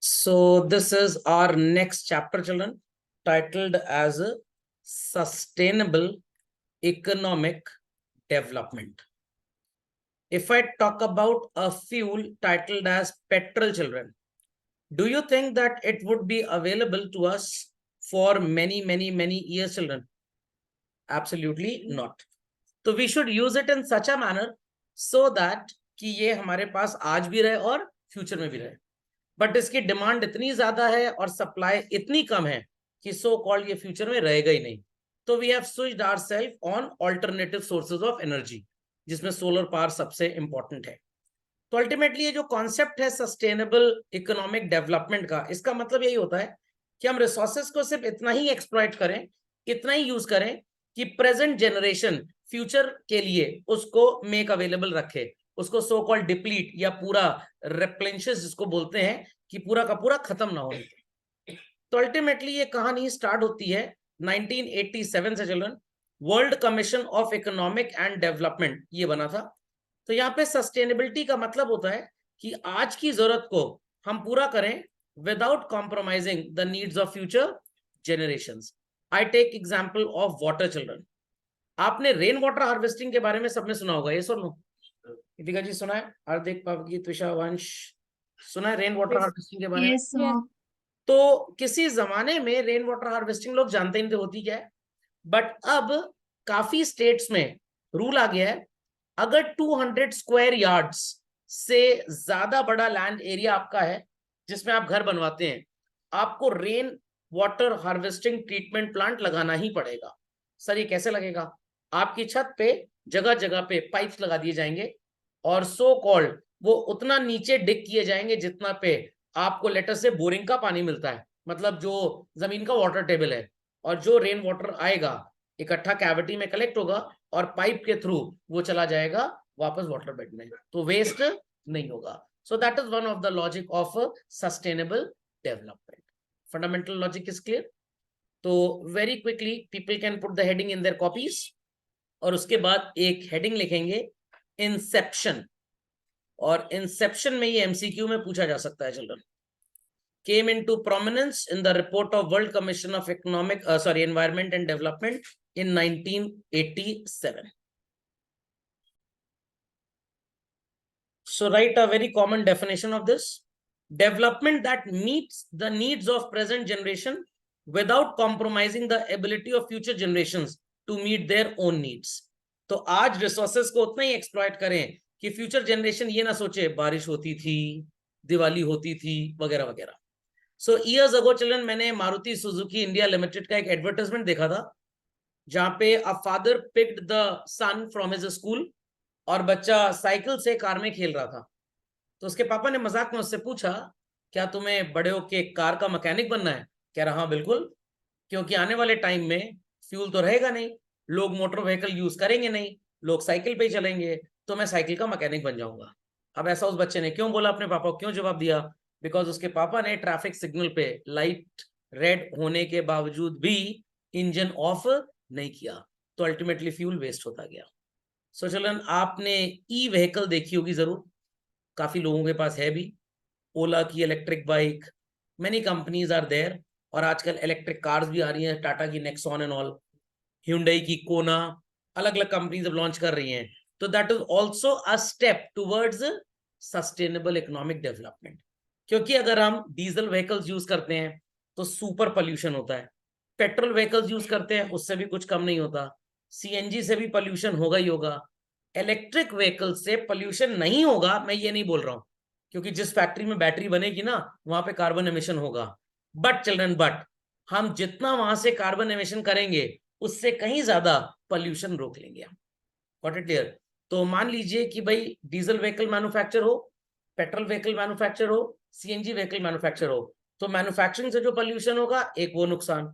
So this is our next chapter, children, titled as Sustainable Economic Development. If I talk about a fuel titled as petrol, children, do you think that it would be available to us for many years, children? Absolutely not. So we should use it in such a manner so that कि ये हमारे पास आज भी रहे और future में भी रहे. बट इसकी डिमांड इतनी ज्यादा है और सप्लाई इतनी कम है कि सो कॉल्ड ये फ्यूचर में रहेगा ही नहीं. तो we have switched ourselves on alternative sources of energy, जिसमें सोलर पावर सबसे इंपॉर्टेंट है. तो अल्टीमेटली ये जो कॉन्सेप्ट है सस्टेनेबल इकोनॉमिक डेवलपमेंट का, इसका मतलब यही होता है कि हम रिसोर्सेज को सिर्फ इतना ही एक्सप्लॉइट करें, इतना ही यूज करें कि प्रेजेंट जनरेशन फ्यूचर के लिए उसको मेक अवेलेबल रखे, उसको सो कॉल्ड डिप्लीट या पूरा रिप्लेनिशेस जिसको बोलते हैं कि पूरा का पूरा खत्म ना हो. तो अल्टीमेटली ये कहानी स्टार्ट होती है 1987 से, children. World commission of economic and development ये बना था. तो यहाँ पे सस्टेनेबिलिटी का मतलब होता है कि आज की जरूरत को हम पूरा करें without compromising the needs of future generations. I take example of water, children. आपने रेन वाटर हार्वेस्टिंग के बारे में सबने सुना होगा, ये सुन लो. दीपिका जी सुना है? हार्दिक, पवगी, त्विषा, वंश सुना है रेन वाटर हार्वेस्टिंग के बारे में? तो किसी जमाने में रेन वाटर हार्वेस्टिंग लोग जानते ही नहीं थे होती क्या है. बट अब काफी स्टेट्स में रूल आ गया है, अगर 200 स्क्वायर यार्ड्स से ज्यादा बड़ा लैंड एरिया आपका है जिसमें आप घर बनवाते हैं, आपको rain water harvesting treatment plant लगाना ही पड़ेगा. सर ये कैसे लगेगा? आपकी छत पे जगह जगह पे पाइप्स लगा दिए जाएंगे और सो कॉल्ड वो उतना नीचे डिग किए जाएंगे जितना पे आपको लेटर से बोरिंग का पानी मिलता है, मतलब जो जमीन का वाटर टेबल है. और जो रेन वाटर आएगा इकट्ठा कैविटी में कलेक्ट होगा और पाइप के थ्रू वो चला जाएगा वापस वाटर बेड में, तो वेस्ट नहीं होगा. So that is one of the logic of sustainable development. Fundamental logic is clear. तो very quickly people can put the heading in their copies, और उसके बाद एक हेडिंग लिखेंगे इंसेप्शन. और इंसेप्शन में ये एमसीक्यू में पूछा जा सकता है, children. Came into prominence in the report of World Commission of Environment and Development in 1987. So write a very common definition of this: development that meets the needs of present generation without compromising the ability of future generations to meet their own needs. तो आज resources को उतना ही exploit करें कि future generation ये ना सोचे बारिश होती थी, दिवाली होती थी, वगैरह वगैरह. सो ईयर्स अगो, चिल्ड्रन, मैंने मारुति सुजुकी इंडिया लिमिटेड का एक एडवर्टाइजमेंट देखा था जहां पे a father picked the son from his school और बच्चा साइकिल से कार में खेल रहा था. तो उसके पापा ने मजाक में उससे पूछा, क्या तुम्हें बड़े होके कार का मैकेनिक बनना है? कह रहा हाँ बिल्कुल, क्योंकि आने वाले टाइम में फ्यूल तो रहेगा नहीं, लोग मोटर व्हीकल यूज करेंगे नहीं, लोग साइकिल पे ही चलेंगे, तो मैं साइकिल का मैकेनिक बन जाऊंगा. अब ऐसा उस बच्चे ने क्यों बोला, अपने पापा को क्यों जवाब दिया? बिकॉज उसके पापा ने ट्रैफिक सिग्नल पे लाइट रेड होने के बावजूद भी इंजन ऑफ नहीं किया, तो अल्टीमेटली फ्यूल वेस्ट होता गया. सो चिल्ड्रन, आपने ई व्हीकल देखी होगी जरूर, काफी लोगों के पास है भी. ओला की electric bike, many companies are there, और आजकल इलेक्ट्रिक कार्स भी आ रही हैं, टाटा की नेक्सॉन एंड ऑल, Hyundai की कोना, अलग अलग कंपनीज लॉन्च कर रही हैं. तो that is also a step towards sustainable economic development. क्योंकि अगर हम डीजल व्हीकल्स यूज करते हैं तो सुपर पोल्यूशन होता है, पेट्रोल व्हीकल्स यूज करते हैं उससे भी कुछ कम नहीं होता, सीएनजी से भी पोल्यूशन होगा ही होगा. इलेक्ट्रिक व्हीकल से पोल्यूशन नहीं होगा, मैं ये नहीं बोल रहा हूं, क्योंकि जिस फैक्ट्री में बैटरी बनेगी ना वहां पे कार्बन एमिशन होगा. बट चिल्ड्रन, बट हम जितना वहां से कार्बन एमिशन करेंगे उससे कहीं ज्यादा पोल्यूशन रोक लेंगे हम. Got it clear? तो मान लीजिए कि भाई डीजल व्हीकल मैन्युफैक्चर हो, पेट्रोल व्हीकल मैन्युफैक्चर हो, सीएनजी व्हीकल मैन्युफैक्चर हो, तो मैन्युफैक्चरिंग से जो पोल्यूशन होगा एक वो नुकसान,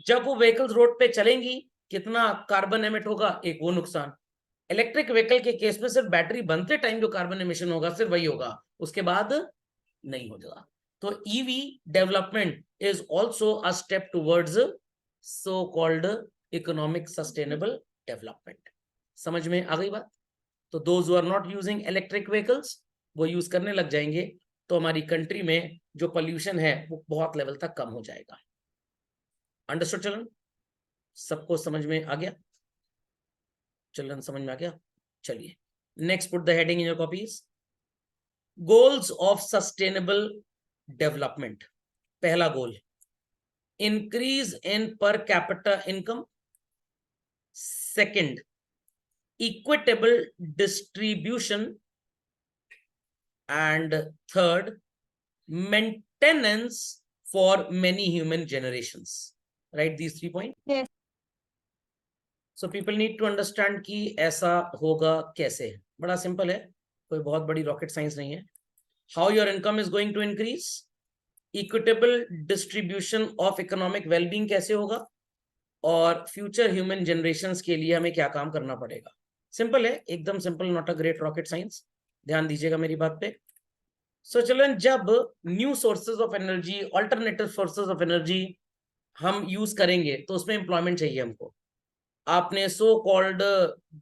जब वो व्हीकल्स रोड पे चलेंगी कितना कार्बन एमिट होगा एक वो नुकसान. इलेक्ट्रिक व्हीकल के केस में सिर्फ बैटरी बनते टाइम जो कार्बन एमिशन होगा सिर्फ वही होगा, उसके बाद नहीं होगा. तो EV development is also a step towards so called economic sustainable development. समझ में आ गई बात? तो those who are not using electric vehicles वो यूज करने लग जाएंगे, तो हमारी कंट्री में जो पोल्यूशन है वो बहुत लेवल तक कम हो जाएगा। Understood children? सबको समझ में आ गया? चिल्ड्रन समझ में आ गया? चलिए next put the heading in your copies. Goals of sustainable development. पहला goal, increase in per capita income. Second, equitable distribution, and third, maintenance for many human generations. Right, these 3 points? Yes. So people need to understand कि ऐसा होगा कैसे। बड़ा simple है, कोई बहुत बड़ी रॉकेट साइंस नहीं है। How your income is going to increase? Equitable distribution of economic well-being कैसे होगा? और फ्यूचर ह्यूमन जनरेशंस के लिए हमें क्या काम करना पड़ेगा। सिंपल है, एकदम simple, not a great rocket science. ध्यान दीजिएगा मेरी बात पे। सो चिल्ड्रन, जब new sources of energy, alternative sources of energy हम यूज करेंगे तो उसमें एम्प्लॉयमेंट चाहिए हमको। आपने सो कॉल्ड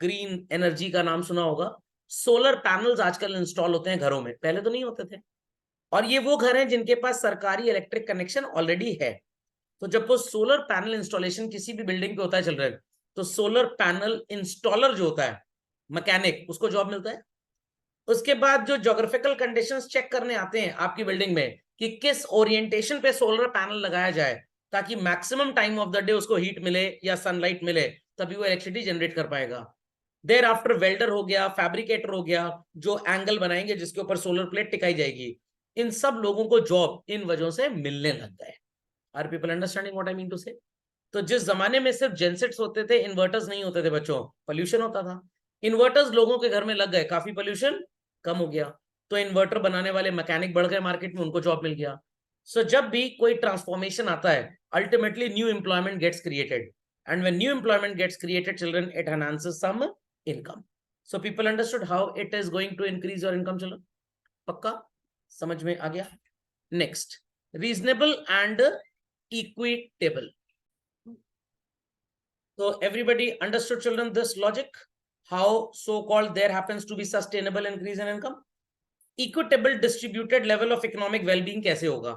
ग्रीन एनर्जी का नाम सुना होगा। सोलर पैनल्स आजकल इंस्टॉल होते हैं घरों में, पहले तो नहीं होते थे। और ये वो घर हैं जिनके पास सरकारी इलेक्ट्रिक कनेक्शन ऑलरेडी है। तो जब वो सोलर पैनल इंस्टॉलेशन किसी भी बिल्डिंग पे होता है चिल्ड्रन, तो सोलर पैनल इंस्टॉलर जो होता है, मैकेनिक, उसको जॉब मिलता है। उसके बाद जो ज्योग्राफिकल कंडीशंस चेक करने आते हैं आपकी बिल्डिंग में कि किस ओरिएंटेशन पे सोलर पैनल लगाया जाए ताकि maximum time of the day उसको हीट मिले या सनलाइट मिले, तभी वो इलेक्ट्रिसिटी जनरेट कर पाएगा। देयर आफ्टर वेल्डर हो गया, फैब्रिकेटर हो गया, जो एंगल बनाएंगे जिसके ऊपर सोलर प्लेट टिकाई जाएगी, इन सब लोगों को जॉब इन वजहों से मिलने लग गए। Are people understanding what I mean to say? तो जिस जमाने में सिर्फ जेनसेट्स होते थे, इन्वर्टर्स नहीं होते थे बच्चों, पोल्यूशन होता था। इन्वर्टर्स लोगों के घर में लग गए, काफी पोल्यूशन कम हो गया। तो इन्वर्टर बनाने वाले मैकेनिक बढ़ गए मार्केट में, उनको जॉब मिल गया। सो जब भी कोई ट्रांसफॉर्मेशन आता है, ultimately new employment gets created, and when new employment gets created children, it enhances some income. So people understood how it is going to increase your income children? पक्का समझ में आ गया? Next, reasonable and equitable. So everybody understood children this logic, how so called there happens to be sustainable increase in income? Equitable distributed level of economic well-being कैसे होगा?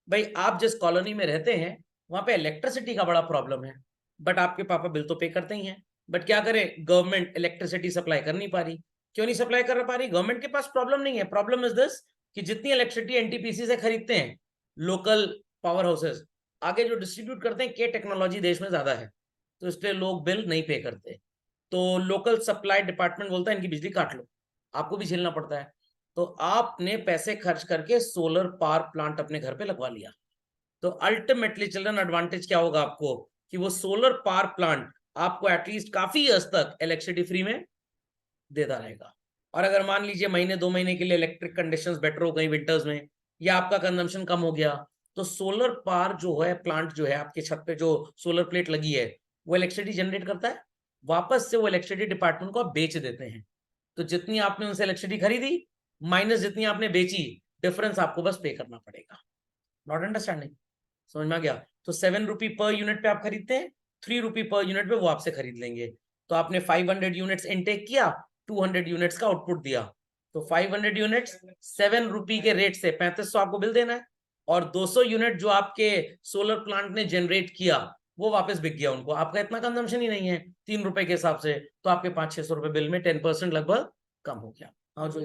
भाई आप जिस कॉलोनी में रहते हैं वहां पे इलेक्ट्रिसिटी का बड़ा प्रॉब्लम है, बट आपके पापा बिल तो पे करते ही हैं, बट क्या करें, गवर्नमेंट इलेक्ट्रिसिटी सप्लाई कर नहीं पा रही। क्यों नहीं सप्लाई कर पा रही? गवर्नमेंट के पास प्रॉब्लम नहीं है। प्रॉब्लम इज दिस कि जितनी इलेक्ट्रिसिटी एनटीपीसी से खरीदते हैं लोकल पावर हाउसेस, आगे जो डिस्ट्रीब्यूट करते हैं, के टेक्नोलॉजी देश में ज्यादा है, तो इसलिए लोग बिल नहीं पे करते। तो लोकल सप्लाई डिपार्टमेंट बोलता है इनकी बिजली काट लो, आपको भी झेलना पड़ता है। तो आपने पैसे खर्च करके सोलर पावर प्लांट अपने घर पे लगवा लिया, तो अल्टीमेटली चिल्ड्रन एडवांटेज क्या होगा आपको कि वो सोलर पावर प्लांट आपको एटलीस्ट काफी हद तक इलेक्ट्रिसिटी फ्री में देता रहेगा। और अगर मान लीजिए महीने 2 महीने के लिए इलेक्ट्रिक कंडीशंस बेटर हो गई विंटर्स में, या आपका कंजम्पशन कम हो गया, तो सोलर पावर जो है प्लांट जो है आपके छत पे जो सोलर प्लेट लगी है वो इलेक्ट्रिसिटी जनरेट करता है, वापस से वो इलेक्ट्रिसिटी डिपार्टमेंट को आप बेच देते हैं। तो जितनी आपने उनसे इलेक्ट्रिसिटी खरीदी माइनस जितनी आपने बेची, डिफरेंस आपको बस पे करना पड़ेगा। Not understanding? समझ में आ गया? तो 7 रुपी पर यूनिट पे आप खरीदते हैं, 3 रुपी पर यूनिट पे वो आपसे खरीद लेंगे। तो आपने 500 यूनिट्स इनटेक किया, 200 यूनिट्स का आउटपुट दिया, तो 500 यूनिट्स 7 रुपी के रेट से 3500 आपको बिल देना है, और 200 यूनिट जो आपके सोलर प्लांट ने जनरेट किया वो वापस बिक गया उनको, आपका इतना कंजम्पशन ही नहीं है 3 रुपए के हिसाब से, तो आपके 500-600 रुपए बिल में 10% लगभग कम हो गया। हाँ जो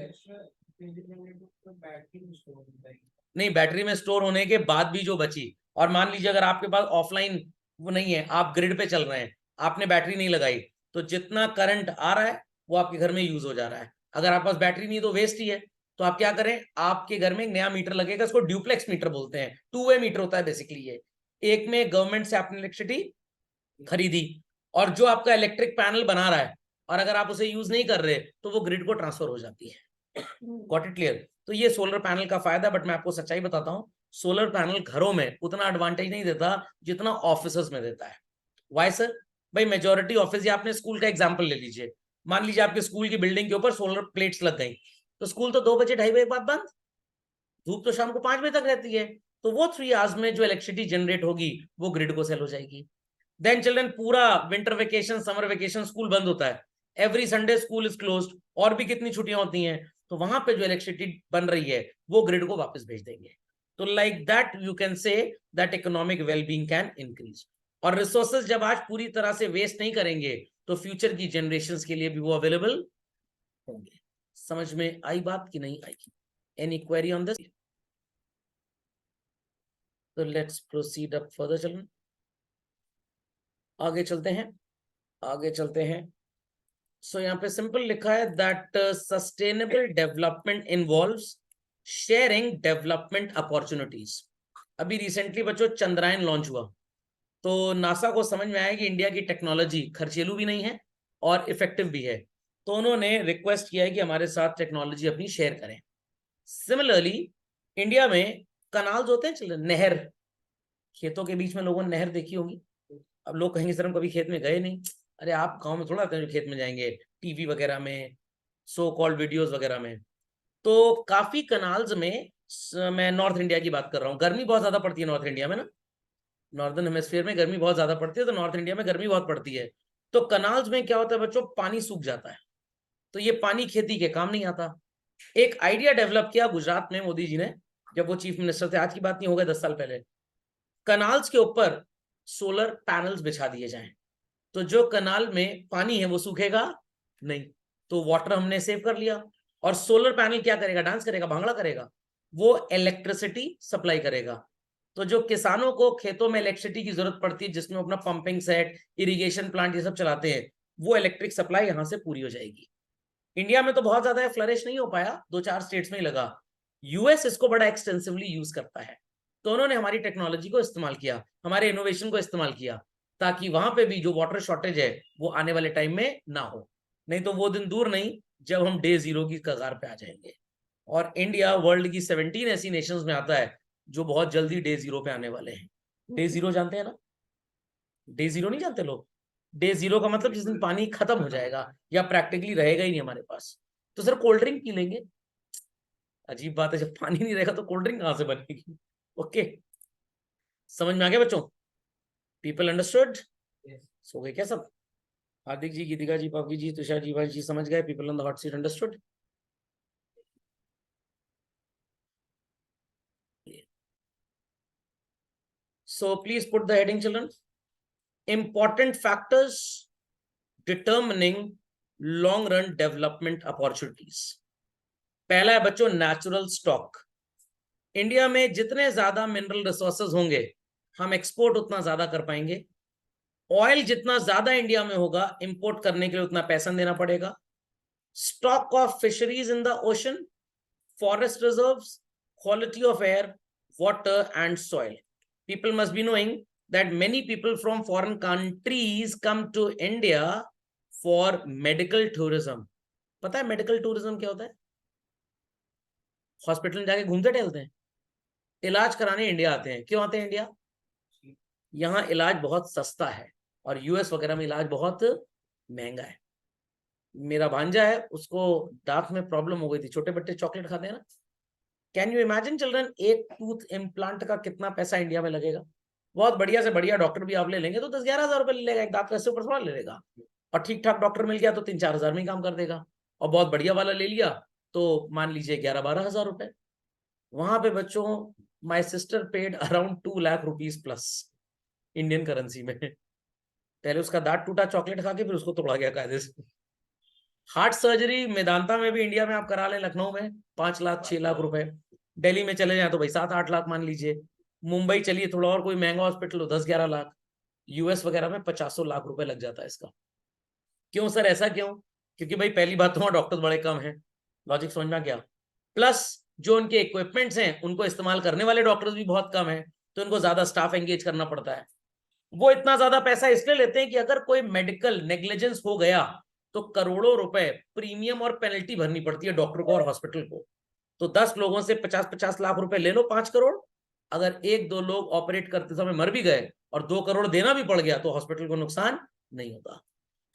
नहीं, बैटरी में स्टोर होने के बाद भी जो बची, और मान लीजिए अगर आपके पास ऑफलाइन वो नहीं है, आप ग्रिड पे चल रहे हैं, आपने बैटरी नहीं लगाई, तो जितना करंट आ रहा है वो आपके घर में यूज हो जा रहा है। अगर आपके पास बैटरी नहीं तो वेस्ट ही है। तो आप क्या करें, आपके घर में एक नया मीटर लगेगा, इसको ड्यूप्लेक्स मीटर बोलते हैं, 2 वे मीटर होता है बेसिकली ये। एक में गवर्नमेंट से आपने इलेक्ट्रिसिटी खरीदी, और जो आपका इलेक्ट्रिक पैनल बना रहा है, और अगर आप उसे यूज नहीं कर रहे तो वो ग्रिड को ट्रांसफर हो जाती है। Got it clear? तो ये सोलर पैनल का फायदा। बट मैं आपको सच्चाई बताता हूँ, सोलर पैनल घरों में उतना एडवांटेज नहीं देता जितना ऑफिस में देता है। Why sir? भाई मेजोरिटी ऑफिस, या आपने स्कूल का एग्जाम्पल ले लीजिए, मान लीजिए आपके स्कूल की बिल्डिंग के ऊपर सोलर प्लेट्स लग गई, तो स्कूल तो 2 बजे 2:30 बजे बाद बंद, धूप तो शाम को 5 बजे तक रहती है, तो वो 3 आवर्स में जो इलेक्ट्रिसिटी जनरेट होगी वो ग्रिड को सेल हो जाएगी। देन चिल्ड्रन पूरा winter vacation, summer vacation, school बंद होता है, every Sunday school is closed, और भी कितनी छुट्टियां होती हैं, तो वहां पे जो इलेक्ट्रिसिटी बन रही है वो ग्रिड को वापस भेज देंगे। तो like that you can say that economic wellbeing can increase. और रिसोर्सेज जब आज पूरी तरह से वेस्ट नहीं करेंगे तो फ्यूचर की जनरेशंस के लिए भी वो अवेलेबल होंगे। समझ में आई बात कि नहीं आई? Any query on this? तो लेट्स प्रोसीड अप फर्दर। चलन आगे चलते हैं, आगे चलते हैं। सो यहाँ पे सिंपल लिखा है that sustainable development involves sharing development opportunities. अभी रिसेंटली बच्चों चंद्रयान लॉन्च हुआ, तो नासा को समझ में आया कि इंडिया की टेक्नोलॉजी खर्चीलू भी नहीं है और इफेक्टिव भी है, तो उन्होंने रिक्वेस्ट किया है कि हमारे साथ टेक्नोलॉजी अपनी शेयर करें। सिमिलरली इंडिया में कनाल्स होते हैं, चलो नहर, खेतों के बीच में लोगों ने नहर देखी होगी। अब लोग कहेंगे सर हम कभी खेत में गए नहीं। अरे आप गांव में थोड़ा आते हैं जो खेत में जाएंगे, टीवी वगैरह में, सो कॉल्ड वीडियोस वगैरह में। तो काफी कनाल्स में, मैं नॉर्थ इंडिया की बात कर रहा हूँ, गर्मी बहुत ज्यादा पड़ती है नॉर्थ इंडिया में ना, नॉर्दर्न हेमिस्फीयर में गर्मी बहुत ज्यादा पड़ती है, तो नॉर्थ इंडिया में गर्मी बहुत पड़ती है। तो कनाल्स में क्या होता है बच्चों, पानी सूख जाता है, तो ये पानी खेती के काम नहीं आता। एक आइडिया डेवलप किया गुजरात में मोदी जी ने, जब वो चीफ मिनिस्टर थे, आज की बात नहीं, होगा 10 साल पहले। कनाल्स के ऊपर सोलर पैनल्स बिछा दिए जाएं, तो जो कनाल में पानी है वो सूखेगा नहीं, तो वाटर हमने सेव कर लिया। और सोलर पैनल क्या करेगा, डांस करेगा, भांगड़ा करेगा, वो इलेक्ट्रिसिटी सप्लाई करेगा। तो जो किसानों को खेतों में इलेक्ट्रिसिटी की जरूरत पड़ती है, जिसमें अपना पंपिंग सेट, इरिगेशन प्लांट ये सब चलाते हैं, वो इलेक्ट्रिक सप्लाई यहां से पूरी हो जाएगी। इंडिया में तो बहुत ज्यादा फ्लरिश नहीं हो पाया, 2-4 स्टेट्स में ही लगा। यूएस इसको बड़ा एक्सटेंसिवली यूज करता है, तो उन्होंने हमारी टेक्नोलॉजी को इस्तेमाल किया, हमारे इनोवेशन को इस्तेमाल किया, ताकि वहां पे भी जो वाटर शॉर्टेज है वो आने वाले टाइम में ना हो। नहीं तो वो दिन दूर नहीं जब हम डे जीरो की कगार पे आ जाएंगे। और इंडिया वर्ल्ड की 17 ऐसी नेशंस में आता है जो बहुत जल्दी डे जीरो पे आने वाले हैं। डे जीरो जानते हैं ना? डे जीरो नहीं जानते लोग? डे जीरो का मतलब जिस दिन पानी खत्म हो जाएगा या प्रैक्टिकली रहेगा ही नहीं हमारे पास। तो सर कोल्ड ड्रिंक पी लेंगे, अजीब बात है, जब पानी नहीं रहेगा तो कोल्ड ड्रिंक कहां से बनेगी? ओके, समझ में आ गया बच्चों? People understood? सो गए क्या सब? हार्दिक जी, गीतिका जी, पापी जी, तुषार जी, भाई जी समझ गए? People on the hot seat understood? So please put the heading, children. Important factors determining long run development opportunities. पहला है बच्चों नेचुरल स्टॉक। इंडिया में जितने ज्यादा मिनरल रिसोर्सेज होंगे हम एक्सपोर्ट उतना ज्यादा कर पाएंगे। ऑयल जितना ज्यादा इंडिया में होगा, इंपोर्ट करने के लिए उतना पैसा देना पड़ेगा। Stock of fisheries in the ocean, forest reserves, quality of air, water and soil. People must be knowing that many people from foreign countries come to India for medical tourism. पता है medical tourism क्या होता है? Hospital में जाके घूमते टहलते हैं, इलाज कराने इंडिया आते हैं। क्यों आते हैं इंडिया? यहाँ इलाज बहुत सस्ता है और यूएस वगैरह में इलाज बहुत महंगा है। मेरा भांजा है, उसको दांत में प्रॉब्लम हो गई थी, छोटे बच्चे चॉकलेट खाते हैं ना, कैन यू इमेजिन चिल्ड्रन, एक टूथ इम्प्लांट का कितना पैसा इंडिया में लगेगा? बहुत बढ़िया से बढ़िया डॉक्टर भी आप ले लेंगे तो 10-11 हजार रुपए ले लेगा, एक दांत का, इससे ऊपर थोड़ा ले लेगा। और ठीक ठाक डॉक्टर मिल गया तो 3-4 हजार में ही काम कर देगा। और बहुत बढ़िया वाला ले लिया तो मान लीजिए 11-12 हजार रुपए। वहां पे बच्चों, my sister paid around 2 lakh rupees plus Indian currency में। पहले उसका दांत टूटा चॉकलेट खा के, फिर उसको तोड़ा गया कायदे से। हार्ट सर्जरी मेदांता में भी इंडिया में आप करा लें, लखनऊ में 5 लाख 6 लाख रुपए। दिल्ली में चले जाए तो भाई 7-8 लाख मान लीजिए। मुंबई चलिए थोड़ा और कोई महंगा हॉस्पिटल हो 10-11 लाख। यूएस वगैरह में 50 लाख रुपए लग जाता है इसका। क्यों सर, ऐसा क्यों? क्योंकि भाई पहली बात तो वहां डॉक्टर्स बड़े कम हैं, लॉजिक समझ में आ गया। प्लस जो उनके इक्विपमेंट्स हैं उनको इस्तेमाल करने वाले डॉक्टर्स भी बहुत कम है, तो उनको ज्यादा स्टाफ एंगेज करना पड़ता है। वो इतना ज्यादा पैसा इसलिए लेते हैं कि अगर कोई मेडिकल नेग्लिजेंस हो गया तो करोड़ों रुपए प्रीमियम और पेनल्टी भरनी पड़ती है डॉक्टर को और हॉस्पिटल को। तो 10 लोगों से 50-50 लाख रुपए ले लो, 5 करोड़। अगर 1-2 लोग ऑपरेट करते समय मर भी गए और 2 करोड़ देना भी पड़ गया तो हॉस्पिटल को नुकसान नहीं होता।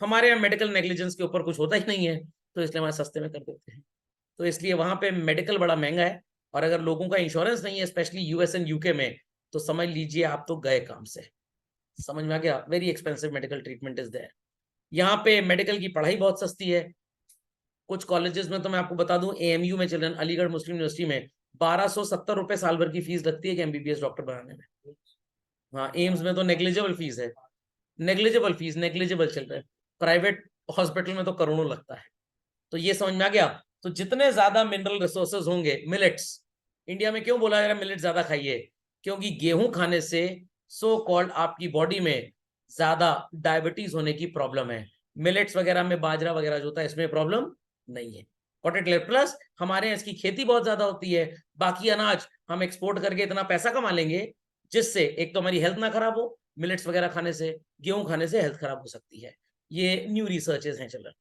हमारे यहाँ मेडिकल नेग्लिजेंस के ऊपर कुछ होता ही नहीं है, तो इसलिए हमारे सस्ते में कर देते हैं। तो इसलिए वहां पे मेडिकल बड़ा महंगा है, और अगर लोगों का इंश्योरेंस नहीं है स्पेशली यूएस एंड यूके में, तो समझ लीजिए आप तो गए काम से। समझ में आ गया? Very expensive medical treatment is there. यहाँ पे मेडिकल की पढ़ाई बहुत सस्ती है। कुछ कॉलेजेस में तो मैं आपको बता दूं, एएमयू में चिल्ड्रन, अलीगढ़ मुस्लिम यूनिवर्सिटी में ₹1270 साल भर की फीस लगती है कि एमबीबीएस डॉक्टर बनाने में। हाँ, एम्स में तो नेग्लिजिबल फीस है, नेग्लिजिबल फीस, नेग्लिजिबल चल रहा है। प्राइवेट हॉस्पिटल में तो करोड़ों लगता है। तो ये समझ में आ गया। तो जितने ज्यादा मिनरल रिसोर्सेज होंगे, मिलेट्स, इंडिया में क्यों बोला जा रहा है मिलेट ज्यादा खाइए, क्योंकि गेहूं खाने से सो कॉल्ड आपकी बॉडी में ज्यादा डायबिटीज होने की प्रॉब्लम है। मिलेट्स वगैरह में, बाजरा वगैरह जो होता है, इसमें प्रॉब्लम नहीं है। प्लस हमारे यहाँ इसकी खेती बहुत ज्यादा होती है, बाकी अनाज हम एक्सपोर्ट करके इतना पैसा कमा लेंगे जिससे एक तो हमारी हेल्थ ना खराब हो, मिलेट्स वगैरह खाने से, गेहूं खाने से हेल्थ खराब हो सकती है। ये न्यू रिसर्चेस हैं चल।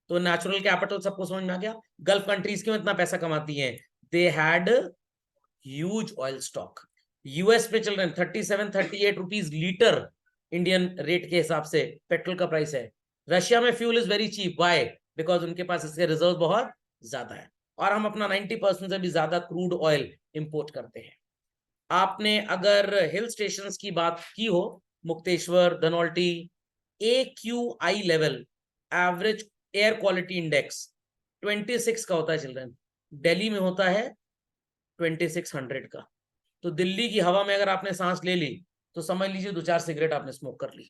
तो नेचुरल कैपिटल सबको समझ में आ गया। गल्फ कंट्रीज क्यों इतना पैसा कमाती हैं? They had huge oil stock. US पे चल रहे हैं 37-38 रुपीज लीटर इंडियन रेट के हिसाब से पेट्रोल का प्राइस है। रशिया में fuel is very cheap, why? Because उनके पास इसके रिजर्व बहुत ज्यादा है, और हम अपना 90% से भी ज्यादा क्रूड ऑयल इंपोर्ट करते हैं। आपने अगर हिल स्टेशंस की बात की हो, Mukteshwar, Dhanaulti, AQI level, average air quality index 26 का होता है चिल्ड्रन। दिल्ली में होता है 2600 का। तो दिल्ली की हवा में अगर आपने सांस ले ली तो समझ लीजिए 2-4 सिगरेट आपने स्मोक कर ली।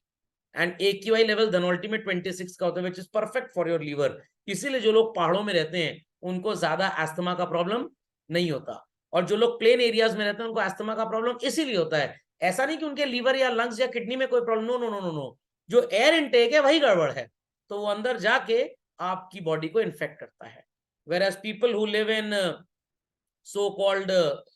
एंड AQI लेवल धनौल्टी में 26 का होता है, which is perfect for your liver. इसीलिए जो लोग पहाड़ों में रहते हैं उनको ज्यादा एस्थमा का प्रॉब्लम नहीं होता, और जो लोग प्लेन एरियाज में रहते हैं उनको एस्थमा का प्रॉब्लम इसीलिए होता है। ऐसा नहीं कि उनके लीवर या लंग्स या किडनी में कोई problem, no no no no no, जो एयर इनटेक है वही गड़बड़ है, तो वो अंदर जाके आपकी बॉडी को इन्फेक्ट करता है। Whereas people who live in so called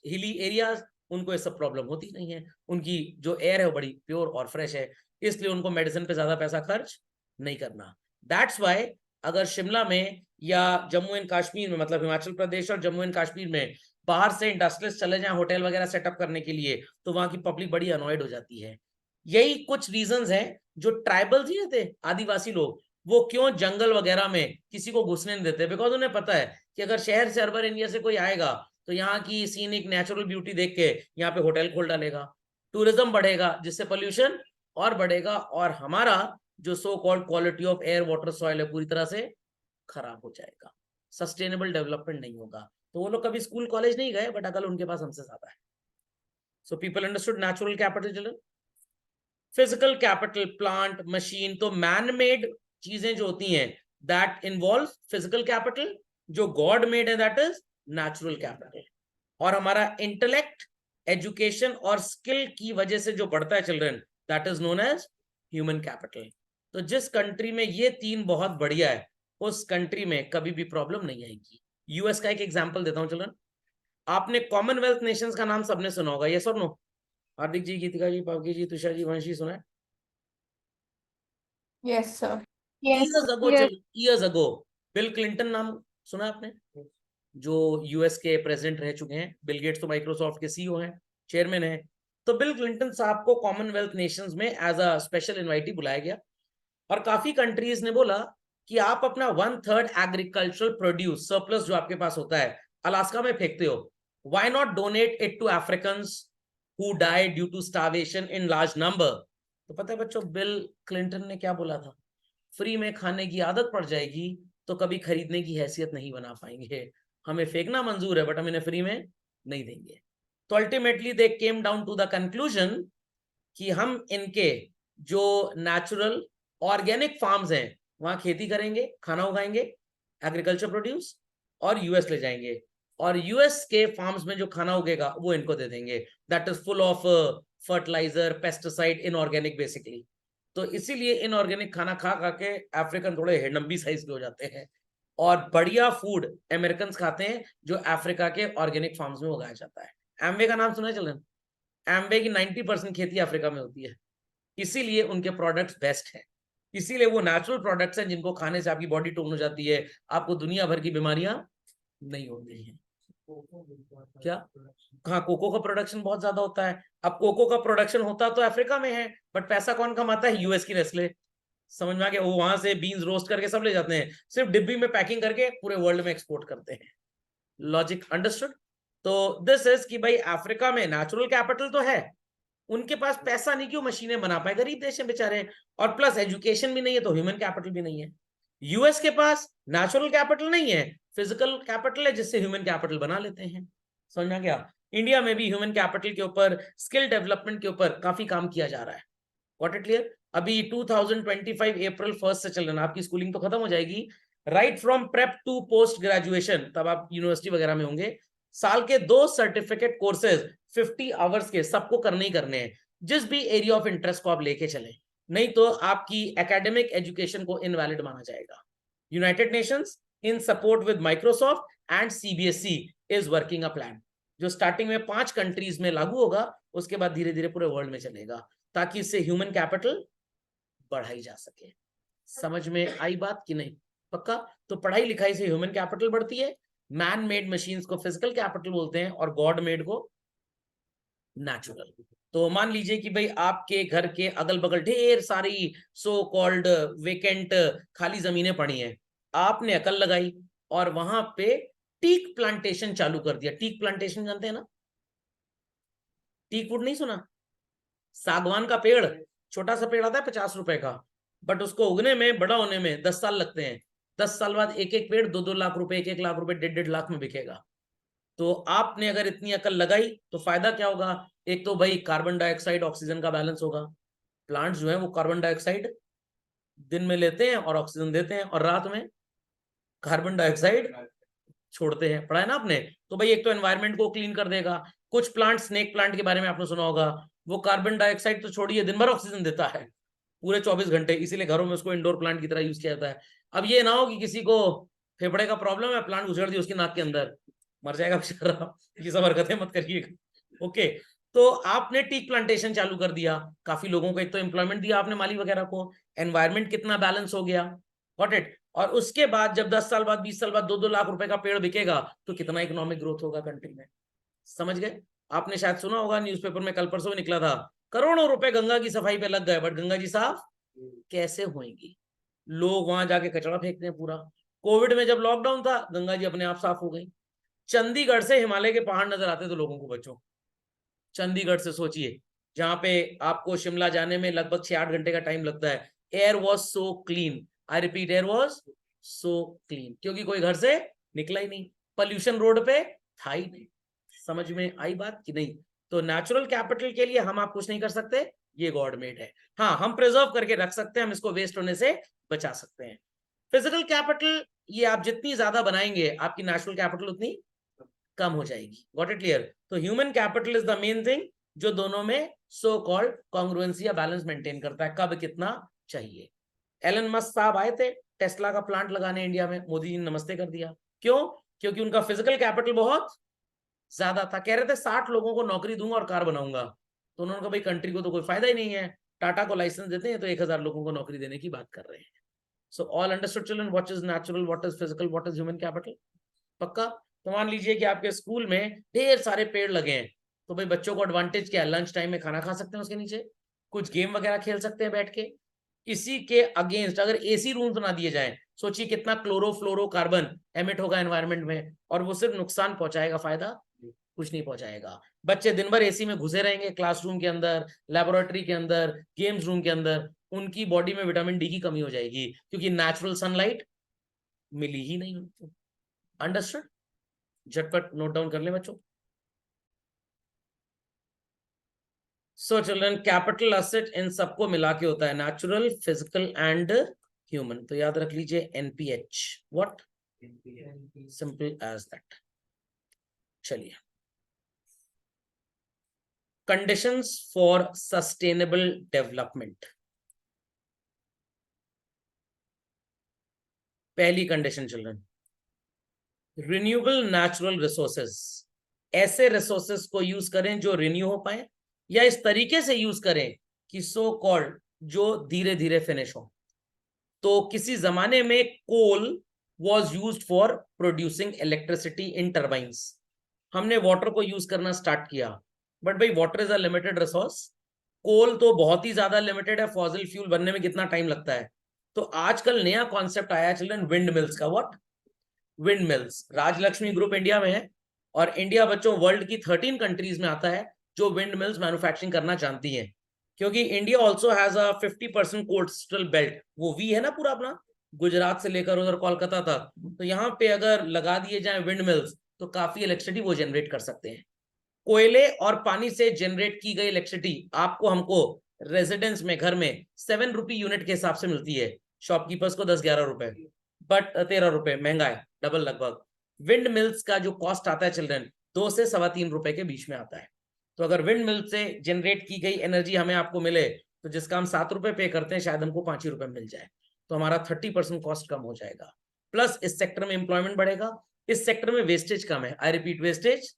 hilly areas, उनको ये सब प्रॉब्लम होती नहीं है, उनकी जो एयर है वो बड़ी प्योर और फ्रेश है, इसलिए उनको मेडिसिन पे ज्यादा पैसा खर्च नहीं करना। दैट्स वाई अगर शिमला में या जम्मू एंड कश्मीर में, मतलब हिमाचल प्रदेश और जम्मू एंड कश्मीर में बाहर से इंडस्ट्रियलिस्ट चले जाएं होटल वगैरह सेटअप करने के लिए, तो वहां की पब्लिक बड़ी अनॉयड हो जाती है। यही कुछ रीजंस हैं जो ट्राइबल्स ही थे, आदिवासी लोग, वो क्यों जंगल वगैरह में किसी को घुसने नहीं देते, बिकॉज उन्हें पता है कि अगर शहर से अर्बन एरिया से कोई आएगा तो यहाँ की सीनिक नेचुरल ब्यूटी देख के यहाँ पे होटल खोल डालेगा, टूरिज्म बढ़ेगा, जिससे पोल्यूशन और बढ़ेगा, और हमारा जो so called quality of air water soil है पूरी तरह से खराब हो जाएगा, सस्टेनेबल डेवलपमेंट नहीं होगा। तो वो लोग कभी स्कूल कॉलेज नहीं गए, बट अकल उनके पास हमसे ज्यादा है। सो people understood natural capital children. Physical capital, plant, machine, तो मैन मेड चीजें जो होती हैं दैट इन्वॉल्व फिजिकल कैपिटल, जो गॉड मेड है दैट इज नेचुरल कैपिटल। और हमारा इंटेलेक्ट, एजुकेशन और स्किल की वजह से जो बढ़ता है children, that is known as human capital. तो जिस कंट्री में ये तीन बहुत बढ़िया है, उस कंट्री में कभी भी प्रॉब्लम नहीं आएगी। यूएस का एक एग्जांपल देता हूं चिल्ड्रन। आपने कॉमनवेल्थ नेशंस का नाम सबने सुना होगा, यस और नो? हार्दिक जी, गीतिका जी, पावकी जी, तुषार जी, वंशी, सुना है? Yes sir. Years ago bill Clinton नाम सुना आपने? जो यूएस के प्रेसिडेंट रह चुके हैं। बिल गेट्स तो माइक्रोसॉफ्ट के सीईओ हैं, चेयरमैन है। तो बिल क्लिंटन साहब को कॉमनवेल्थ नेशंस में एज अ स्पेशल इनवाइटी बुलाया गया, और काफी कंट्रीज ने बोला कि आप अपना 1/3 एग्रीकल्चरल प्रोड्यूस सरप्लस जो आपके पास होता है अलास्का में फेंकते हो, why not donate it to Africans who die due to starvation in large number. तो पता है बच्चों, बिल क्लिंटन ने क्या बोला था? फ्री में खाने की आदत पड़ जाएगी तो कभी खरीदने की हैसियत नहीं बना पाएंगे। हमें फेंकना मंजूर है, बट हम इन्हें फ्री में नहीं देंगे। तो ultimately they came down to the conclusion कि हम इनके जो नेचुरल ऑर्गेनिक फार्म्स हैं वहां खेती करेंगे, खाना उगाएंगे, एग्रीकल्चर प्रोड्यूस, और यूएस ले जाएंगे, और यूएस के फार्म्स में जो खाना उगेगा वो इनको दे देंगे, that is full of fertiliser, pesticide, inorganic basically. तो इसीलिए इनऑर्गेनिक खाना खा खा के अफ्रीकन थोड़े हेडम्बी साइज के हो जाते हैं, और बढ़िया फूड अमेरिकन खाते हैं जो अफ्रीका के ऑर्गेनिक फार्म्स में उगाया जाता है। एम्वे का नाम सुना है चलन? एम्वे की 90% खेती अफ्रीका में होती है, इसीलिए उनके प्रोडक्ट्स बेस्ट हैं, इसीलिए वो नेचुरल प्रोडक्ट्स हैं जिनको खाने से आपकी बॉडी टोन हो जाती है, आपको दुनिया भर की बीमारियां नहीं होती हैं। क्या? हाँ, कोको का प्रोडक्शन बहुत ज्यादा होता है। अब कोको का प्रोडक्शन होता तो अफ्रीका में है, बट पैसा कौन कमाता है? यूएस की नेस्ले। समझ में आ गया? वो वहां से बीन्स रोस्ट करके सब ले जाते हैं, सिर्फ डिब्बी में पैकिंग करके पूरे वर्ल्ड में एक्सपोर्ट करते हैं। Logic understood? तो दिस इज कि भाई अफ्रीका में नेचुरल कैपिटल तो है, उनके पास पैसा नहीं, क्यों मशीनें बना पाए, गरीब देश है बेचारे, और प्लस एजुकेशन भी नहीं है तो ह्यूमन कैपिटल भी नहीं है। यूएस के पास नेचुरल कैपिटल नहीं है, फिजिकल कैपिटल है जिससे ह्यूमन कैपिटल बना लेते हैं। समझ में आ गया? इंडिया में भी ह्यूमन कैपिटल के ऊपर, स्किल डेवलपमेंट के ऊपर काफी काम किया जा रहा है। Got it clear? अभी 2025 अप्रैल 1 से चल रहा है, आपकी स्कूलिंग तो खत्म हो जाएगी। Right from prep to post graduation, तब आप यूनिवर्सिटी वगैरह में होंगे, साल के 2 सर्टिफिकेट कोर्सेज 50 आवर्स के सबको करने ही करने हैं, जिस भी एरिया ऑफ इंटरेस्ट को आप लेके चले, नहीं तो आपकी एकेडमिक एजुकेशन को इनवैलिड माना जाएगा। United Nations in support with Microsoft and CBSE is working a plan, जो स्टार्टिंग में 5 कंट्रीज में लागू होगा, उसके बाद धीरे धीरे पूरे वर्ल्ड में चलेगा, ताकि इससे ह्यूमन कैपिटल बढ़ाई जा सके। समझ में आई बात कि नहीं? पक्का? तो पढ़ाई लिखाई से ह्यूमन कैपिटल बढ़ती है, मैन मेड मशीन्स को फिजिकल कैपिटल बोलते हैं, और गॉड मेड को नेचुरल। तो मान लीजिए कि भाई आपके घर के अगल बगल ढेर सारी सो कॉल्ड वेकेंट खाली जमीनें पड़ी हैं, आपने अकल लगाई और वहां पे टीक प्लांटेशन चालू कर दिया। टीक प्लांटेशन जानते हैं ना? टीक वुड नहीं सुना? सागवान का पेड़, छोटा सा पेड़ आता है 50 रुपए का, बट उसको उगने में, बड़ा होने में 10 साल लगते हैं। 10 साल बाद एक एक पेड़ 2-2 लाख रुपए, 1-1 लाख रुपए, 1.5-1.5 लाख में बिकेगा। तो आपने अगर इतनी अकल लगाई तो फायदा क्या होगा? एक तो भाई कार्बन डाइऑक्साइड ऑक्सीजन का बैलेंस होगा। प्लांट्स जो है वो कार्बन डाइऑक्साइड दिन में लेते हैं और ऑक्सीजन देते हैं, और रात में कार्बन डाइऑक्साइड छोड़ते हैं। पढ़ा है ना आपने? तो भाई एक तो एनवायरनमेंट को क्लीन कर देगा। कुछ प्लांट, स्नेक प्लांट के बारे में आपने सुना होगा, वो कार्बन डाइऑक्साइड तो छोड़िए, दिन भर ऑक्सीजन देता है पूरे 24 घंटे, इसीलिए घरों में उसको इंडोर प्लांट की तरह यूज किया जाता है। अब ये ना हो कि किसी को फेफड़े का प्रॉब्लम है, प्लांट उछेड़ दिया उसकी नाक के अंदर, मर जाएगा बेचारा। ये सब हरकतें मत करिएगा। ओके, तो आपने टीक प्लांटेशन चालू कर दिया, काफी लोगों को एक तो एम्प्लॉयमेंट दिया आपने, माली वगैरह को, एनवायरमेंट कितना बैलेंस हो गया। Got it? और उसके बाद जब 10 साल बाद, 20 साल बाद 2-2 लाख रुपए का पेड़ बिकेगा, तो कितना इकोनॉमिक ग्रोथ होगा कंट्री में। समझ गए? आपने शायद सुना होगा, न्यूज़पेपर में कल परसों निकला था, करोड़ों रुपए गंगा की सफाई पे लग गए, बट गंगा जी साफ कैसे होंगी? लोग वहां जाके कचरा फेंकते हैं पूरा। कोविड में जब लॉकडाउन था, गंगा जी अपने आप साफ हो गई। चंडीगढ़ से हिमालय के पहाड़ नजर आते तो लोगों को बच्चों, चंडीगढ़ से सोचिए, जहां पे आपको शिमला जाने में लगभग 6-8 घंटे का टाइम लगता है, air was so clean. I repeat, air was so clean, क्योंकि कोई घर से निकला ही नहीं, पॉल्यूशन रोड पे था ही नहीं। समझ में आई बात कि नहीं? तो नेचुरल कैपिटल के लिए हम आप कुछ नहीं कर सकते, ये गॉड मेड है। हाँ, हम प्रिजर्व करके रख सकते हैं, हम इसको वेस्ट होने से बचा सकते हैं। फिजिकल कैपिटल, ये आप जितनी ज्यादा बनाएंगे, आपकी नेचुरल कैपिटल उतनी कम हो जाएगी। Got it clear? तो human capital is the main thing, जो दोनों में सो कॉल्ड कॉन्ग्रुएंसी या बैलेंस मेंटेन करता है, कब कितना चाहिए। एलन मस्क साहब आए थे टेस्ला का प्लांट लगाने इंडिया में, मोदी जी ने नमस्ते कर दिया। क्यों? क्योंकि उनका फिजिकल कैपिटल बहुत ज्यादा था। कह रहे थे 60 लोगों को नौकरी दूंगा और कार बनाऊंगा, तो उन्होंने कहा भाई कंट्री को तो कोई फायदा ही नहीं है, टाटा को लाइसेंस देते हैं तो 1000 लोगों को नौकरी देने की बात कर रहे हैं। So all understood children, what is natural, what is physical, what is human capital? पक्का? तो मान लीजिए कि आपके स्कूल में ढेर सारे पेड़ लगे हैं, तो भाई बच्चों को एडवांटेज क्या है? लंच टाइम में खाना खा सकते हैं उसके नीचे, कुछ गेम वगैरह खेल सकते हैं बैठ के। इसी के अगेंस्ट अगर एसी रूम्स बना दिए जाएं, सोचिए कितना क्लोरोफ्लोरोकार्बन एमिट होगा एनवायरनमेंट में, और वो सिर्फ नुकसान पहुंचाएगा, फायदा कुछ नहीं पहुंचाएगा। बच्चे दिन भर एसी में घुसे रहेंगे, क्लासरूम के अंदर, लेबोरेटरी के अंदर, गेम्स रूम के अंदर, उनकी बॉडी में विटामिन डी की कमी हो जाएगी, क्योंकि नेचुरल सनलाइट मिली ही नहीं उनको। अंडरस्टूड? झटपट नोट डाउन कर ले बच्चों। सो चिल्ड्रन, कैपिटल एसेट इन सबको मिला के होता है नेचुरल, फिजिकल एंड ह्यूमन। तो याद रख लीजिए NPH. What? Simple as that. चलिए, कंडीशंस फॉर सस्टेनेबल डेवलपमेंट। पहली condition children, renewable natural resources. ऐसे रिसोर्सेज को यूज करें जो रिन्यू हो पाए, या इस तरीके से यूज करें कि सो कॉल्ड जो धीरे धीरे फिनिश हो। तो किसी जमाने में coal was use for producing electricity in turbines, हमने वाटर को यूज करना स्टार्ट किया, बट भाई water is a limited resource, coal तो बहुत ही ज्यादा लिमिटेड है, फॉसिल फ्यूल बनने में कितना टाइम लगता है। तो आजकल नया कॉन्सेप्ट आया चिल्ड्रन, विंड मिल्स का। What? Wind mills. Rajlakshmi group India में है, और इंडिया बच्चों वर्ल्ड की 13 कंट्रीज में आता है जो विंड मिल्स मैन्युफैक्चरिंग करना जानती हैं, क्योंकि India also has a 50% coastal belt, वो वी है ना पूरा अपना, गुजरात से लेकर उधर कोलकाता तक। तो यहाँ पे अगर लगा दिए जाए विंड मिल्स, तो काफी इलेक्ट्रिसिटी वो जनरेट कर सकते हैं। कोयले और पानी से जनरेट की गई इलेक्ट्रिसिटी आपको हमको रेजिडेंस में घर में 7 रुपी यूनिट के हिसाब से मिलती है, शॉपकीपर्स को 10-11 रुपए, बट 13 रुपए, महंगा है, डबल लगभग। विंड मिल्स का जो कॉस्ट आता है चिल्ड्रन 2 से 3.25 रुपए के बीच में आता है। तो अगर विंड मिल से जनरेट की गई एनर्जी हमें आपको मिले तो जिसका हम 7 रुपए पे करते हैं शायद हमको 5 ही रुपए मिल जाए, तो हमारा 30% कॉस्ट कम हो जाएगा। प्लस इस सेक्टर में एम्प्लॉयमेंट बढ़ेगा, इस सेक्टर में वेस्टेज कम है, आई रिपीट वेस्टेज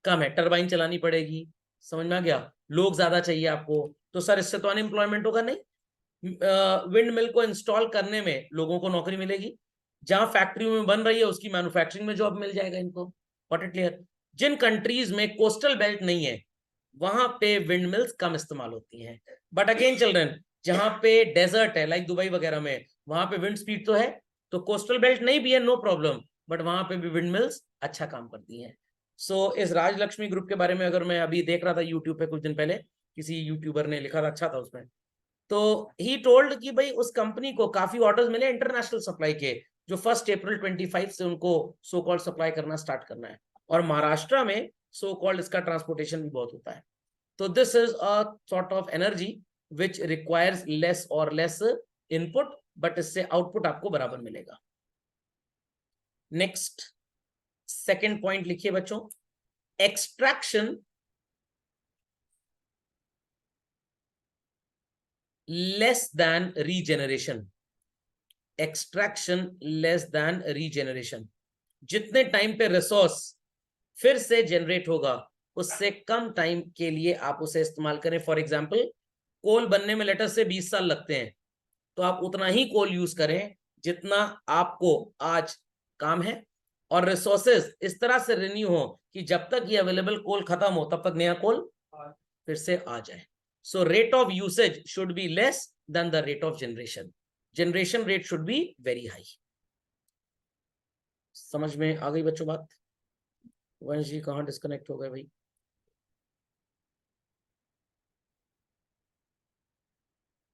कम है, टरबाइन चलानी पड़ेगी, समझ में आ गया, लोग ज्यादा चाहिए आपको, तो सर इससे तो अनएम्प्लॉयमेंट होगा नहीं, विंड मिल को इंस्टॉल करने में लोगों को नौकरी मिलेगी, जहां फैक्ट्री में बन रही है उसकी मैन्युफैक्चरिंग में जॉब मिल जाएगा इनको। What it clear? जिन कंट्रीज में कोस्टल बेल्ट नहीं है वहां पे विंड मिल्स कम इस्तेमाल होती हैं, बट अगेन चिल्ड्रन जहां पे डेजर्ट है लाइक दुबई वगैरह में वहां पे विंड स्पीड तो है, तो कोस्टल बेल्ट नहीं भी है नो प्रॉब्लम, बट वहां पे भी विंड मिल्स अच्छा काम करती हैं। सो इस राजलक्ष्मी ग्रुप के बारे में अगर मैं अभी देख रहा था यूट्यूब पे कुछ दिन पहले, किसी यूट्यूबर ने लिखा था, अच्छा था उसमें, तो ही टोल्ड कि भाई उस कंपनी को काफी ऑर्डर्स मिले इंटरनेशनल सप्लाई के, जो 1 अप्रैल 25 से उनको सो कॉल्ड सप्लाई करना स्टार्ट करना है, और महाराष्ट्र में सो कॉल्ड इसका ट्रांसपोर्टेशन भी बहुत होता है। तो this is a sort of energy which requires less और लेस इनपुट, बट इससे आउटपुट आपको बराबर मिलेगा। नेक्स्ट सेकेंड पॉइंट लिखिए बच्चों, extraction less than regeneration. Extraction less than regeneration, जितने टाइम पे रिसोर्स फिर से जनरेट होगा उससे कम टाइम के लिए आप उसे इस्तेमाल करें। फॉर एग्जाम्पल कोल बनने में लेटर से 20 साल लगते हैं, तो आप उतना ही कोल यूज करें जितना आपको आज काम है, और रिसोर्सेज इस तरह से रिन्यू हो कि जब तक ये अवेलेबल कोल खत्म हो तब तक नया कोल फिर से आ जाए। So rate of usage should be less than the rate of generation rate should be very high. समझ में आ गई बच्चों बात? वंश जी कहाँ डिस्कनेक्ट हो गए भाई?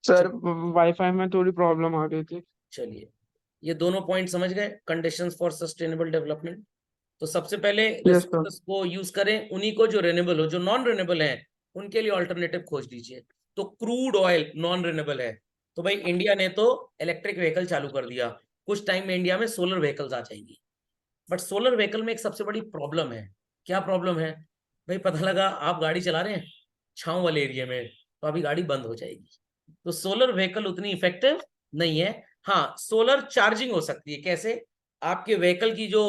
सर वाईफाई में थोड़ी प्रॉब्लम आ गई थी। चलिए, ये दोनों पॉइंट समझ गए, कंडीशंस फॉर सस्टेनेबल डेवलपमेंट। तो सबसे पहले यस सर। रिसोर्सेस को यूज करें, उन्हीं को जो रेन्यूएबल हो, जो नॉन रेन्यूएबल है उनके लिए ऑल्टरनेटिव खोज लीजिए। तो क्रूड ऑयल नॉन रेन्यूएबल है, तो भाई इंडिया ने तो इलेक्ट्रिक व्हीकल चालू कर दिया, कुछ टाइम में इंडिया में सोलर व्हीकल्स आ जाएंगी। बट सोलर व्हीकल में एक सबसे बड़ी प्रॉब्लम है। क्या प्रॉब्लम है भाई? पता लगा आप गाड़ी चला रहे हैं छांव वाले एरिया में, तो अभी गाड़ी बंद हो जाएगी। तो सोलर व्हीकल उतनी इफेक्टिव नहीं है। हाँ, सोलर चार्जिंग हो सकती है। कैसे? आपके व्हीकल की जो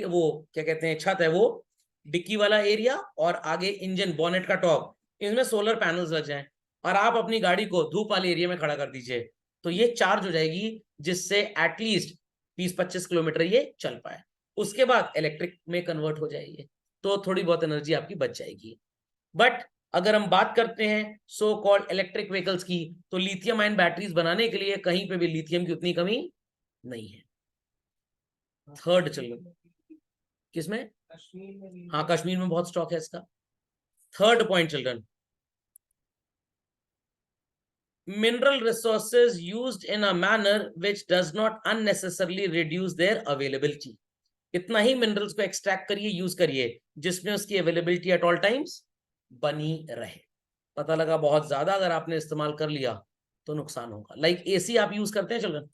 वो क्या कहते हैं छत है, वो डिक्की वाला एरिया और आगे इंजन बॉनेट का टॉप, इसमें सोलर पैनल्स लग जाएं और आप अपनी गाड़ी को धूप वाले एरिया में खड़ा कर दीजिए, तो ये चार्ज हो जाएगी, जिससे एटलीस्ट 20-25 किलोमीटर ये चल पाए। उसके बाद इलेक्ट्रिक में कन्वर्ट हो जाएगी, तो थोड़ी बहुत एनर्जी आपकी बच जाएगी। बट अगर हम बात करते हैं सो कॉल्ड इलेक्ट्रिक व्हीकल्स की, तो लिथियम आयन बैटरीज बनाने के लिए कहीं पे भी लिथियम की उतनी कमी नहीं है। थर्ड चिल्ड्रन, किसमें? हाँ, कश्मीर में बहुत स्टॉक है इसका। Third point children, mineral resources used in a manner which does not unnecessarily reduce their availability। इतना ही मिनरल्स को एक्सट्रैक्ट करिए, यूज करिए जिसमें उसकी अवेलेबिलिटी एट ऑल टाइम्स बनी रहे। पता लगा बहुत ज्यादा अगर आपने इस्तेमाल कर लिया तो नुकसान होगा। लाइक एसी आप यूज करते हैं children,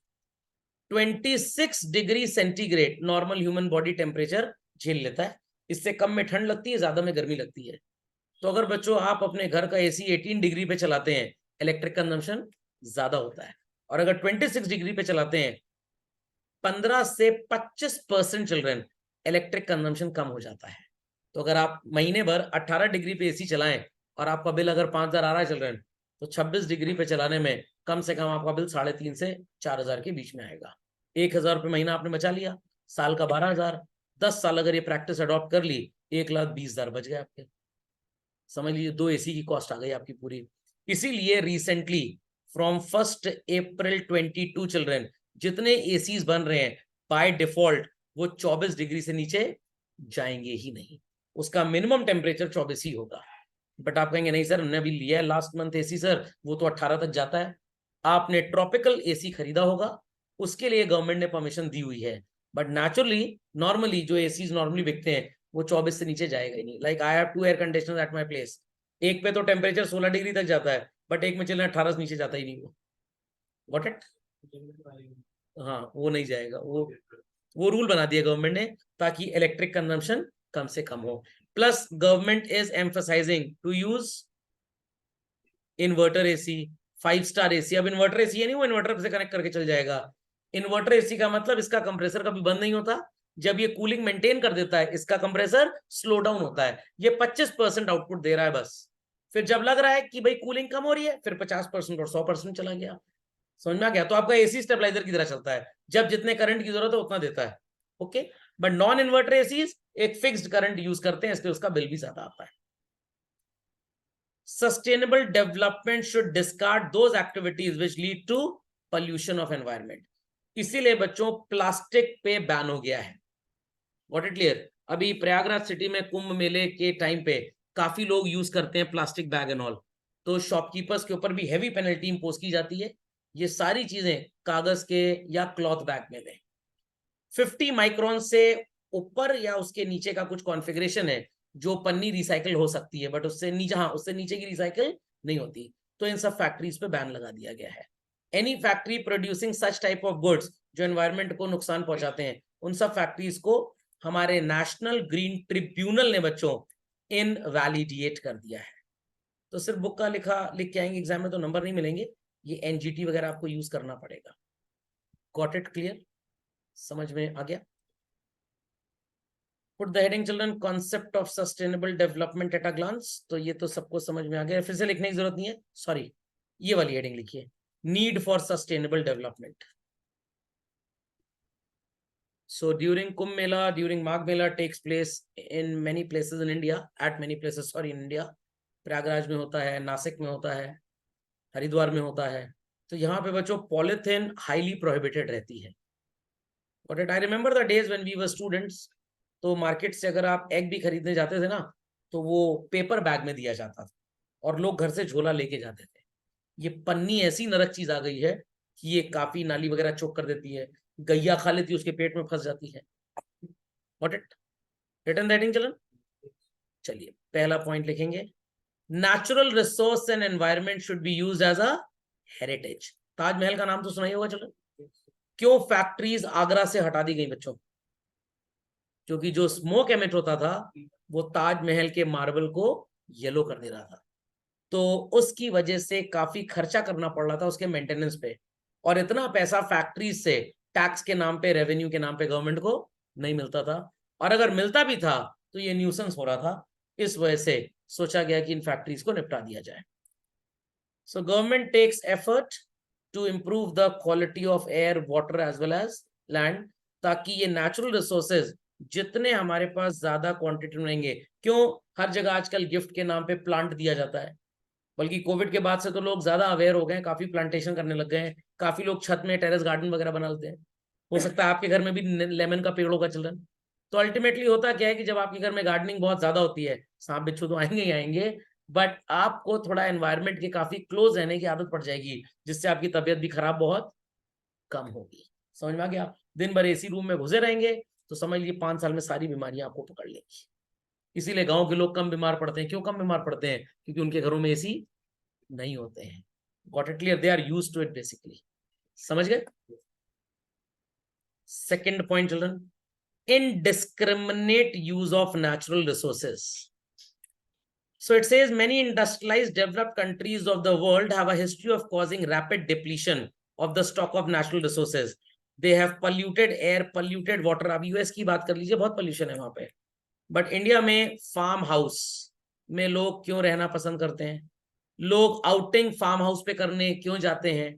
26 degree centigrade normal human body temperature झेल लेता है, इससे कम में ठंड लगती है, ज्यादा में गर्मी लगती है। तो अगर बच्चों आप अपने घर का एसी 18 डिग्री पे चलाते हैं, इलेक्ट्रिक कंजम्पशन ज्यादा होता है, और अगर 26 डिग्री पे चलाते हैं 15 से 25% चिल्ड्रन इलेक्ट्रिक कंजम्पशन कम हो जाता है। तो अगर आप महीने भर 18 डिग्री पे एसी चलाएं और आपका बिल अगर 5,000 आ रहा है चिल्ड्रन, तो 26 डिग्री पे चलाने में कम से कम आपका बिल 3,500 से 4,000 के बीच में आएगा। 1,000 रुपये महीना आपने बचा लिया, साल का 12,000, 10 साल अगर ये प्रैक्टिस अडॉप्ट कर ली, 1,20,000 बच गए आपके। समझ लीजिए 2 एसी की कॉस्ट आ गई आपकी पूरी। इसीलिए रिसेंटली फ्रॉम 1 अप्रैल 22 चिल्ड्रन जितने एसीज बन रहे हैं बाय डिफॉल्ट वो 24 डिग्री से नीचे जाएंगे ही नहीं, उसका मिनिमम टेम्परेचर 24 ही होगा। बट आप कहेंगे नहीं सर, हमने अभी लिया है लास्ट मंथ एसी सर, वो तो 18 तक जाता है। आपने ट्रॉपिकल एसी खरीदा होगा, उसके लिए गवर्नमेंट ने परमिशन दी हुई है, बट नेचुरली नॉर्मली जो एसीज नॉर्मली बिकते हैं वो 24 से नीचे जाएगा ही नहीं. Like I have 2 air conditioner at my place. एक पे तो टेम्परेचर 16 डिग्री तक जाता है, बट एक में चलना 18 से नीचे जाता ही नहीं. वो गॉट इट. हाँ, वो नहीं जाएगा. वो रूल बना दिया गवर्नमेंट ने ताकि इलेक्ट्रिक कंजम्पशन कम से कम हो. Plus government is emphasising to use inverter AC, 5 star AC. अब इन्वर्टर एसी है नहीं वो इन्वर्टर से कनेक्ट करके चल जाएगा. इन्वर्टर एसी का मतलब इसका कंप्रेसर कभी बंद नहीं होता. जब ये कूलिंग मेंटेन कर देता है इसका कंप्रेसर स्लो डाउन होता है. ये 25% आउटपुट दे रहा है बस. फिर जब लग रहा है कि भाई कूलिंग कम हो रही है फिर 50% और 100% चला गया. समझ में आ गया. तो आपका एसी स्टेबलाइजर की तरह चलता है, जब जितने करंट की जरूरत है उतना देता है. Okay. But non inverter AC एक फिक्स्ड करंट यूज करते हैं इसलिए उसका बिल भी ज्यादा आता है. Sustainable development should discard those activities which lead to pollution of environment. इसीलिए बच्चों प्लास्टिक पे बैन हो गया है. Got it clear? अभी प्रयागराज सिटी में कुंभ मेले के टाइम पे काफी लोग यूज करते हैं प्लास्टिक बैग एंड ऑल, तो शॉपकीपर्स के ऊपर भी हैवी पेनल्टी इंपोज की जाती है. ये सारी चीजें कागज के या क्लॉथ बैग में दें. 50 माइक्रोन से ऊपर या उसके नीचे का कुछ कॉन्फ़िगरेशन है जो पन्नी रिसाइकिल हो सकती है, बट उससे नीचे, हाँ उससे नीचे की रिसाइकिल नहीं होती. तो इन सब फैक्ट्रीज पे बैन लगा दिया गया है. Any factory producing such type of goods जो एनवायरनमेंट को नुकसान पहुंचाते हैं उन सब फैक्ट्रीज को हमारे नेशनल ग्रीन ट्रिब्यूनल ने बच्चों इनवैलिडिएट कर दिया है. तो सिर्फ बुक का लिख के आएंगे एग्जाम में तो नंबर नहीं मिलेंगे. ये एनजीटी वगैरह आपको यूज करना पड़ेगा. Got it clear? समझ में आ गया? Put the heading children concept of sustainable development at a glance. तो ये तो सबको समझ में आ गया, फिर से लिखने की जरूरत नहीं है. सॉरी, ये वाली हेडिंग लिखिए, need for sustainable development. So during Kumbh Mela, during Magh Mela takes place in many places in India, at many places, sorry, in India. Prayagraj में होता है, नासिक में होता है, हरिद्वार में होता है. तो यहाँ पे बच्चों पॉलिथीन हाईली प्रोहिबिटेड रहती है. But I remember the days when we were students. तो मार्केट से अगर आप एग भी खरीदने जाते थे ना तो वो पेपर बैग में दिया जाता था और लोग घर से झोला लेके जाते थे. ये पन्नी ऐसी नरक चीज आ गई है कि ये काफी नाली वगैरह चोक कर देती है, गैया खा लेती है, उसके पेट में फंस जाती है. व्हाट इट रिटन दैटिंग चलन. चलिए पहला पॉइंट लिखेंगे, natural resource and environment should be used as a heritage. Taj Mahal का नाम तो सुना ही होगा चलन. क्यों फैक्ट्रीज आगरा से हटा दी गई बच्चों? क्योंकि जो स्मोक एमिट होता था वो ताजमहल के मार्बल को येलो कर दे रहा था. तो उसकी वजह से काफी खर्चा करना पड़ रहा था उसके मेंटेनेंस पे, और इतना पैसा फैक्ट्रीज से टैक्स के नाम पे, रेवेन्यू के नाम पे गवर्नमेंट को नहीं मिलता था, और अगर मिलता भी था तो ये न्यूसेंस हो रहा था. इस वजह से सोचा गया कि इन फैक्ट्रीज को निपटा दिया जाए. So government takes effort to improve the quality of air, water as well as land, ताकि ये नेचुरल रिसोर्सेज जितने हमारे पास ज्यादा क्वांटिटी में रहेंगे. क्यों हर जगह आजकल गिफ्ट के नाम पे प्लांट दिया जाता है, बल्कि कोविड के बाद से तो लोग ज्यादा अवेयर हो गए हैं, काफी प्लांटेशन करने लग गए हैं. काफी लोग छत में टेरेस गार्डन वगैरह बना लेते हैं. हो सकता है आपके घर में भी लेमन का पेड़ होगा चिल्ड्रन. तो अल्टीमेटली होता क्या है कि जब आपके घर में गार्डनिंग बहुत ज्यादा होती है, सांप बिच्छू तो आएंगे ही आएंगे, बट आपको थोड़ा एनवायरनमेंट के काफी क्लोज रहने की आदत पड़ जाएगी, जिससे आपकी तबीयत भी खराब बहुत कम होगी. समझ में आ गया? दिन भर एसी रूम में घुसे रहेंगे तो समझ लीजिए 5 साल में सारी बीमारियां आपको पकड़ लेंगी. इसीलिए गांव के लोग कम बीमार पड़ते हैं. क्यों कम बीमार पड़ते हैं? क्योंकि उनके घरों में एसी नहीं होते हैं. Got it clear? They are used to it basically. समझ गए? Second point children, indiscriminate use of natural resources. So it says many industrialized developed countries of the world have a history of causing rapid depletion of the stock of natural resources. They have polluted air, polluted water. अब US की बात कर लीजिए, बहुत pollution है वहां पे. But India में फार्म हाउस में लोग क्यों रहना पसंद करते हैं? लोग आउटिंग फार्म हाउस पे करने क्यों जाते हैं?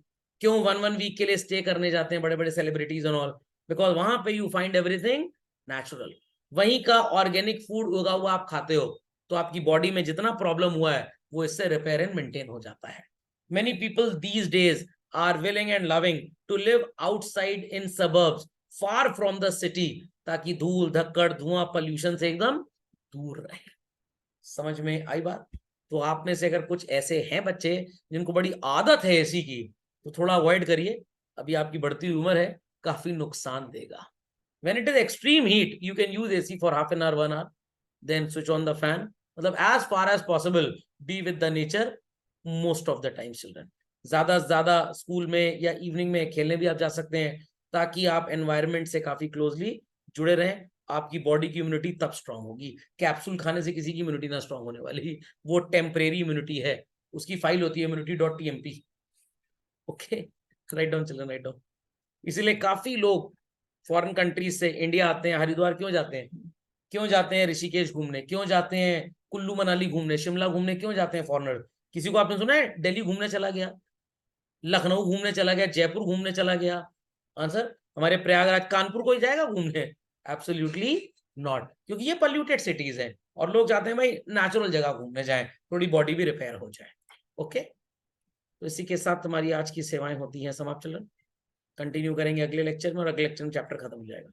क्यों 1 वीक के लिए स्टे करने जाते हैं बड़े बड़े सेलिब्रिटीज एंड ऑल? बिकॉज वहां पे यू फाइंड एवरीथिंग नेचुरल. वहीं का ऑर्गेनिक फूड उगा हुआ आप खाते हो तो आपकी बॉडी में जितना प्रॉब्लम हुआ है वो इससे रिपेयर एंड मेंटेन हो जाता है. Many people these days are willing and loving to live outside in suburbs far from the city, ताकि धूल धक्कड़ धुआं पोल्यूशन से एकदम दूर रहे. समझ में आई बात? तो आप में से अगर कुछ ऐसे हैं बच्चे जिनको बड़ी आदत है एसी की, तो थोड़ा अवॉइड करिए. अभी आपकी बढ़ती हुई उम्र है, काफी नुकसान देगा. When it is extreme heat, you can use AC for half an hour, 1 hour, then switch on the fan. मतलब as far as possible be with the nature most of the time children. ज्यादा से ज्यादा school में या evening में खेलने भी आप जा सकते हैं, ताकि आप एनवायरनमेंट से काफी क्लोजली जुड़े रहें. आपकी बॉडी की इम्यूनिटी तब स्ट्रांग होगी. कैप्सूल खाने से किसी की इम्यूनिटी ना स्ट्रांग होने वाली, वो टेम्परेरी इम्यूनिटी है. उसकी फाइल होती है immunity.tmp. Okay, write down children, write down. इसीलिए काफी लोग फॉरेन कंट्रीज से इंडिया आते हैं. हरिद्वार क्यों जाते हैं? क्यों जाते हैं ऋषिकेश घूमने? क्यों जाते हैं कुल्लू मनाली घूमने, शिमला घूमने? क्यों जाते हैं फॉरेनर? किसी को आपने सुना है दिल्ली घूमने चला गया, लखनऊ घूमने चला गया, जयपुर घूमने चला गया? आंसर, हमारे प्रयागराज कानपुर कोई जाएगा घूमने? एब्सोल्युटली नॉट, क्योंकि ये पॉल्यूटेड सिटीज है और लोग चाहते हैं भाई नेचुरल जगह घूमने जाएं, थोड़ी बॉडी भी रिपेयर हो जाए. ओके, तो इसी के साथ तुम्हारी आज की सेवाएं होती हैं समाप्त. चलन कंटिन्यू करेंगे अगले लेक्चर में, और अगले लेक्चर में चैप्टर खत्म हो जाएगा.